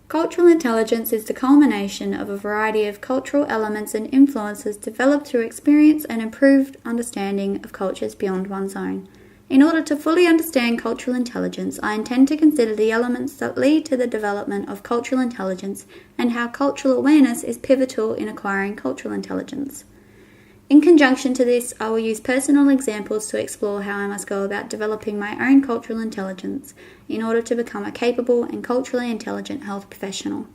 Cultural intelligence is the culmination of a variety of cultural elements and influences developed through experience and improved understanding of cultures beyond one's own. In order to fully understand cultural intelligence, I intend to consider the elements that lead to the development of cultural intelligence and how cultural awareness is pivotal in acquiring cultural intelligence. In conjunction to this, I will use personal examples to explore how I must go about developing my own cultural intelligence in order to become a capable and culturally intelligent health professional.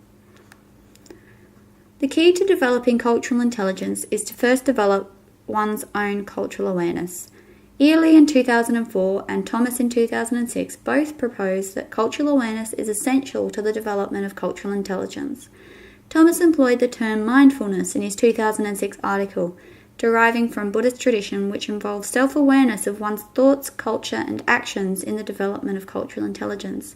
The key to developing cultural intelligence is to first develop one's own cultural awareness. Ely in 2004 and Thomas in 2006 both proposed that cultural awareness is essential to the development of cultural intelligence. Thomas employed the term mindfulness in his 2006 article, deriving from Buddhist tradition, which involves self-awareness of one's thoughts, culture, and actions in the development of cultural intelligence.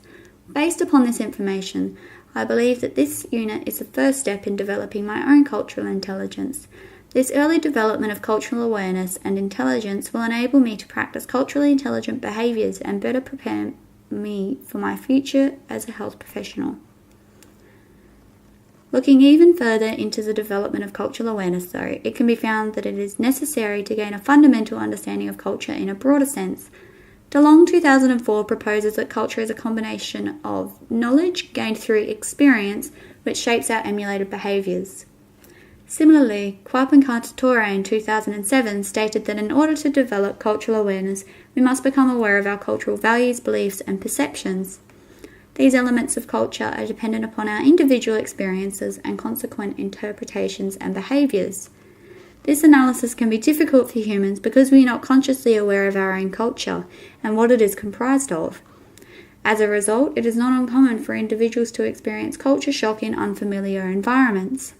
Based upon this information, I believe that this unit is the first step in developing my own cultural intelligence. This early development of cultural awareness and intelligence will enable me to practice culturally intelligent behaviours and better prepare me for my future as a health professional. Looking even further into the development of cultural awareness, though, it can be found that it is necessary to gain a fundamental understanding of culture in a broader sense. DeLong 2004 proposes that culture is a combination of knowledge gained through experience, which shapes our emulated behaviours. Similarly, Quap and Cantatore in 2007 stated that in order to develop cultural awareness, we must become aware of our cultural values, beliefs, and perceptions. These elements of culture are dependent upon our individual experiences and consequent interpretations and behaviours. This analysis can be difficult for humans because we are not consciously aware of our own culture and what it is comprised of. As a result, it is not uncommon for individuals to experience culture shock in unfamiliar environments.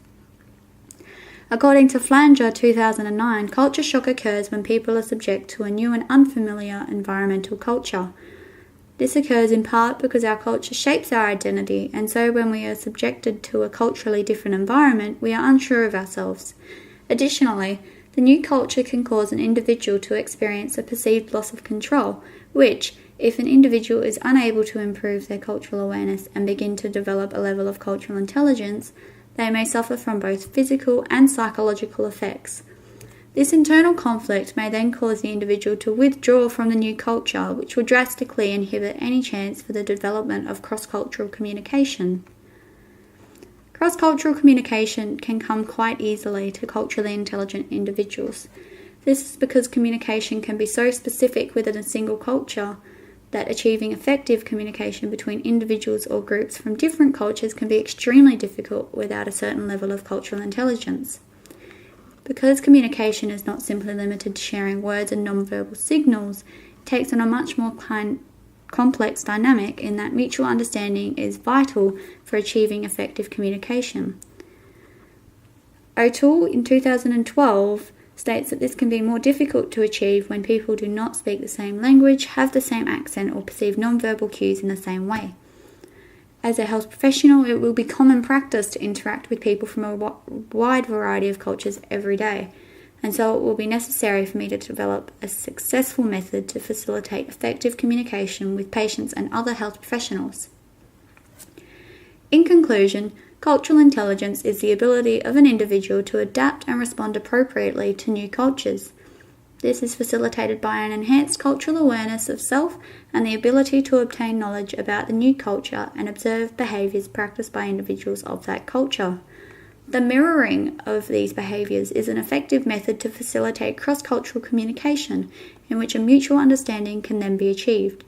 According to Flanger 2009, culture shock occurs when people are subject to a new and unfamiliar environmental culture. This occurs in part because our culture shapes our identity, and so when we are subjected to a culturally different environment, we are unsure of ourselves. Additionally, the new culture can cause an individual to experience a perceived loss of control, which, if an individual is unable to improve their cultural awareness and begin to develop a level of cultural intelligence, they may suffer from both physical and psychological effects. This internal conflict may then cause the individual to withdraw from the new culture, which will drastically inhibit any chance for the development of cross-cultural communication. Cross-cultural communication can come quite easily to culturally intelligent individuals. This is because communication can be so specific within a single culture that achieving effective communication between individuals or groups from different cultures can be extremely difficult without a certain level of cultural intelligence. Because communication is not simply limited to sharing words and nonverbal signals, it takes on a much more complex dynamic in that mutual understanding is vital for achieving effective communication. O'Toole in 2012 states that this can be more difficult to achieve when people do not speak the same language, have the same accent, or perceive nonverbal cues in the same way. As a health professional, it will be common practice to interact with people from a wide variety of cultures every day, and so it will be necessary for me to develop a successful method to facilitate effective communication with patients and other health professionals. In conclusion, cultural intelligence is the ability of an individual to adapt and respond appropriately to new cultures. This is facilitated by an enhanced cultural awareness of self and the ability to obtain knowledge about the new culture and observe behaviours practiced by individuals of that culture. The mirroring of these behaviours is an effective method to facilitate cross-cultural communication in which a mutual understanding can then be achieved.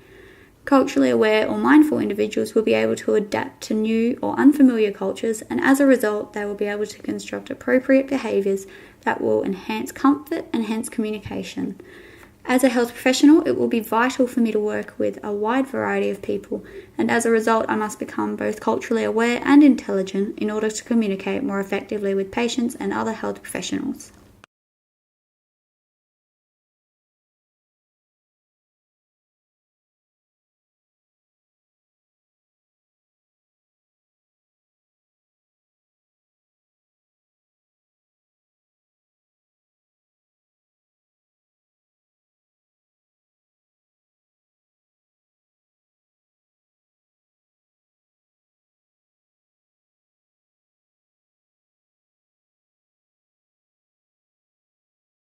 Culturally aware or mindful individuals will be able to adapt to new or unfamiliar cultures, and as a result, they will be able to construct appropriate behaviours that will enhance comfort and hence communication. As a health professional, it will be vital for me to work with a wide variety of people, and as a result, I must become both culturally aware and intelligent in order to communicate more effectively with patients and other health professionals.